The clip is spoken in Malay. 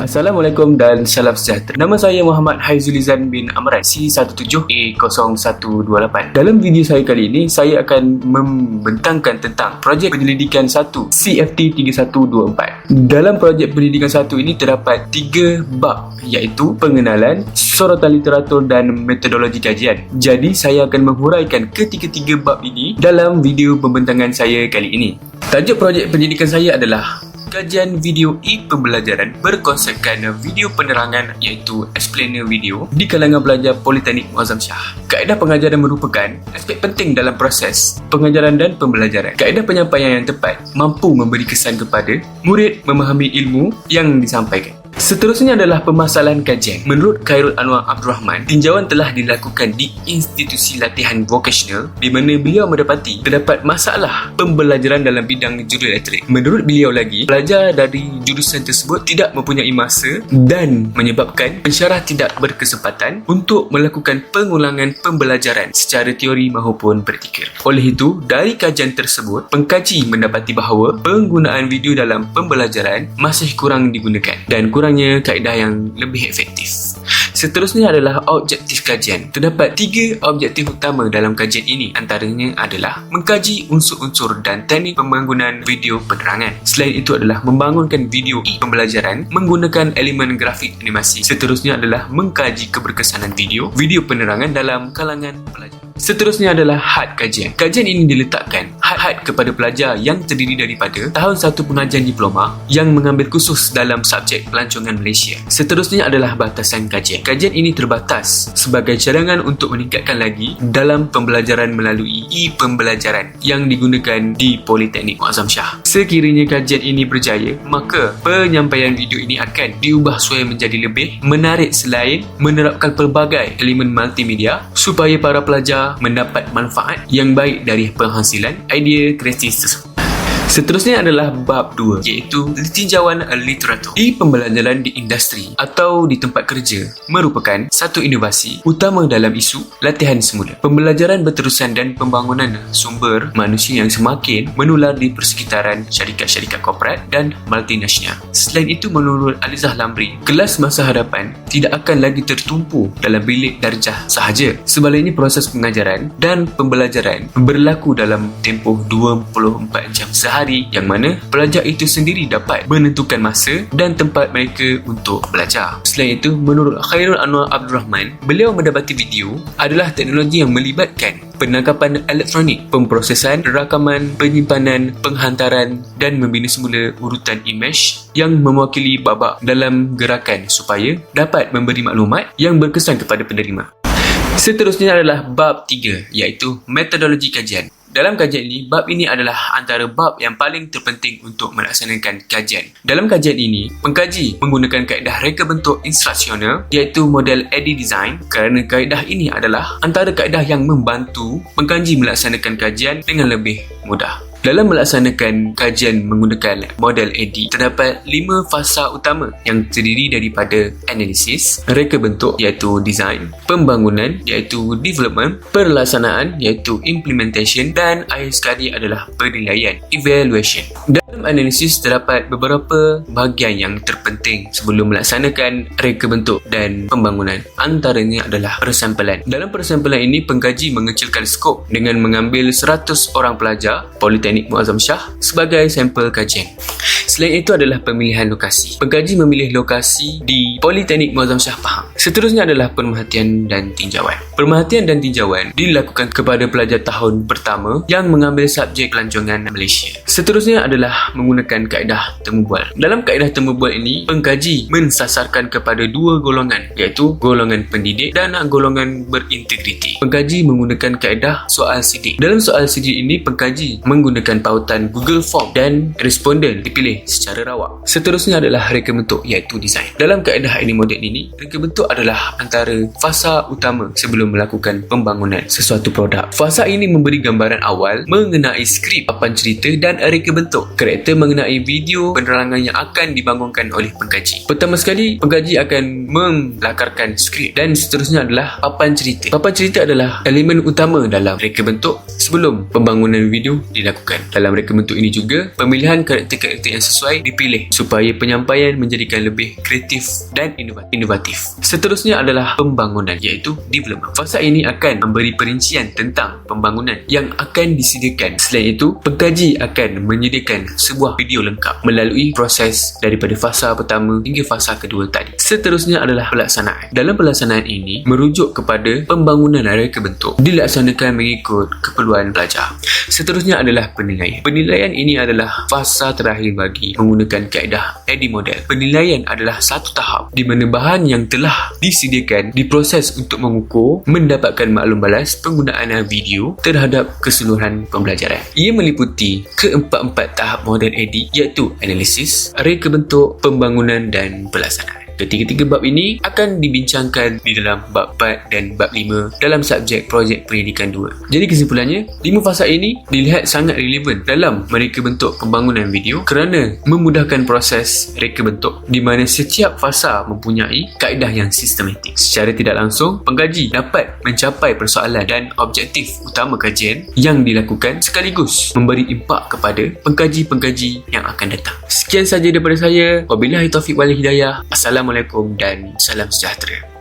Assalamualaikum dan salam sejahtera. Nama saya Muhammad Haizulizan bin Amran, C17A0128. Dalam video saya kali ini, saya akan membentangkan tentang projek penyelidikan 1 CFT3124. Dalam projek penyelidikan 1 ini terdapat 3 bab, iaitu pengenalan, sorotan literatur dan metodologi kajian. Jadi saya akan menghuraikan ketiga-tiga bab ini dalam video pembentangan saya kali ini. Tajuk projek penyelidikan saya adalah kajian video e-pembelajaran berkonsepkan video penerangan iaitu explainer video di kalangan pelajar Politeknik Muazzam Shah. Kaedah pengajaran merupakan aspek penting dalam proses pengajaran dan pembelajaran. Kaedah penyampaian yang tepat mampu memberi kesan kepada murid memahami ilmu yang disampaikan. Seterusnya adalah permasalahan kajian. Menurut Khairul Anwar Abdul Rahman, tinjauan telah dilakukan di institusi latihan vokasional di mana beliau mendapati terdapat masalah pembelajaran dalam bidang jurulatrik. Menurut beliau lagi, pelajar dari jurusan tersebut tidak mempunyai masa dan menyebabkan pensyarah tidak berkesempatan untuk melakukan pengulangan pembelajaran secara teori maupun praktikal. Oleh itu, dari kajian tersebut, pengkaji mendapati bahawa penggunaan video dalam pembelajaran masih kurang digunakan dan kurangnya kaedah yang lebih efektif. Seterusnya adalah objektif kajian. Terdapat 3 objektif utama dalam kajian ini. Antaranya adalah mengkaji unsur-unsur dan teknik pembangunan video penerangan. Selain itu adalah membangunkan video pembelajaran menggunakan elemen grafik animasi. Seterusnya adalah mengkaji keberkesanan video penerangan dalam kalangan pelajar. Seterusnya adalah had kajian. Kajian ini diletakkan had kepada pelajar yang terdiri daripada tahun 1 pengajian diploma yang mengambil khusus dalam subjek pelancongan Malaysia. Seterusnya adalah batasan kajian. Kajian ini terbatas sebagai cadangan untuk meningkatkan lagi dalam pembelajaran melalui e-pembelajaran yang digunakan di Politeknik Muazzam Shah. Sekiranya kajian ini berjaya, maka penyampaian video ini akan diubah supaya menjadi lebih menarik selain menerapkan pelbagai elemen multimedia supaya para pelajar mendapat manfaat yang baik dari penghasilan idea kreatif tersebut. Seterusnya adalah bab 2, iaitu tinjauan literatur. E-pembelajaran di industri atau di tempat kerja merupakan satu inovasi utama dalam isu latihan semula. Pembelajaran berterusan dan pembangunan sumber manusia yang semakin menular di persekitaran syarikat-syarikat korporat dan multinasional. Selain itu, menurut Alizah Lamri, kelas masa hadapan tidak akan lagi tertumpu dalam bilik darjah sahaja. Sebaliknya, proses pengajaran dan pembelajaran berlaku dalam tempoh 24 jam sehari, yang mana pelajar itu sendiri dapat menentukan masa dan tempat mereka untuk belajar. Selain itu, menurut Khairul Anwar Abdul Rahman, beliau mendapati video adalah teknologi yang melibatkan penangkapan elektronik, pemprosesan, rakaman, penyimpanan, penghantaran dan membina semula urutan imej yang mewakili babak dalam gerakan supaya dapat memberi maklumat yang berkesan kepada penerima. Seterusnya adalah bab 3, iaitu metodologi kajian. Dalam kajian ini, bab ini adalah antara bab yang paling terpenting untuk melaksanakan kajian. Dalam kajian ini, pengkaji menggunakan kaedah reka bentuk instruksional iaitu model Eddy Design kerana kaedah ini adalah antara kaedah yang membantu pengkaji melaksanakan kajian dengan lebih mudah. Dalam melaksanakan kajian menggunakan model Eddy, terdapat 5 fasa utama yang terdiri daripada analisis, reka bentuk iaitu design, pembangunan iaitu development, pelaksanaan iaitu implementation dan akhir sekali adalah penilaian evaluation. Dalam analisis terdapat beberapa bahagian yang terpenting sebelum melaksanakan reka bentuk dan pembangunan. Antaranya adalah persampalan. Dalam persampalan ini, pengkaji mengecilkan skop dengan mengambil 100 orang pelajar Politeknik Muazzam Shah sebagai sampel kajian. Selain itu adalah pemilihan lokasi. Pengkaji memilih lokasi di Politeknik Muazzam Shah Pahang. Seterusnya adalah pemerhatian dan tinjauan. Pemerhatian dan tinjauan dilakukan kepada pelajar tahun pertama yang mengambil subjek pelancongan Malaysia. Seterusnya adalah menggunakan kaedah temu bual. Dalam kaedah temu bual ini, pengkaji mensasarkan kepada 2 golongan, iaitu golongan pendidik dan golongan berintegriti. Pengkaji menggunakan kaedah soal sidik. Dalam soal sidik ini, pengkaji menggunakan pautan Google Form dan responden dipilih secara rawak. Seterusnya adalah reka bentuk iaitu design. Dalam kaedah ini model ini, reka bentuk adalah antara fasa utama sebelum melakukan pembangunan sesuatu produk. Fasa ini memberi gambaran awal mengenai skrip, papan cerita dan reka bentuk. Karakter mengenai video penerangan yang akan dibangunkan oleh pengkaji. Pertama sekali, pengkaji akan melakarkan skrip dan seterusnya adalah papan cerita. Papan cerita adalah elemen utama dalam reka bentuk sebelum pembangunan video dilakukan. Dalam reka bentuk ini juga, pemilihan karakter-karakter yang sesuai dipilih supaya penyampaian menjadikan lebih kreatif dan inovatif. Seterusnya adalah pembangunan, iaitu development. Fasa ini akan memberi perincian tentang pembangunan yang akan disediakan. Selain itu, pengkaji akan menyediakan sebuah video lengkap melalui proses daripada fasa pertama hingga fasa kedua tadi. Seterusnya adalah pelaksanaan. Dalam pelaksanaan ini merujuk kepada pembangunan reka bentuk dilaksanakan mengikut keperluan pelajar. Seterusnya adalah penilaian. Penilaian ini adalah fasa terakhir bagi menggunakan kaedah Eddy model. Penilaian adalah satu tahap di mana bahan yang telah disediakan diproses untuk mengukur mendapatkan maklum balas penggunaan video terhadap keseluruhan pembelajaran. Ia meliputi keempat-empat tahap model Eddy, iaitu analisis, reka bentuk, pembangunan dan pelaksanaan. Ketiga-tiga bab ini akan dibincangkan di dalam bab 4 dan bab 5 dalam subjek projek pendidikan 2. Jadi kesimpulannya, 5 fasa ini dilihat sangat relevan dalam mereka bentuk pembangunan video kerana memudahkan proses reka bentuk di mana setiap fasa mempunyai kaedah yang sistematik. Secara tidak langsung, pengkaji dapat mencapai persoalan dan objektif utama kajian yang dilakukan sekaligus memberi impak kepada pengkaji-pengkaji yang akan datang. Sekian saja daripada saya. Wabillahi taufiq wal hidayah. Assalamualaikum dan salam sejahtera.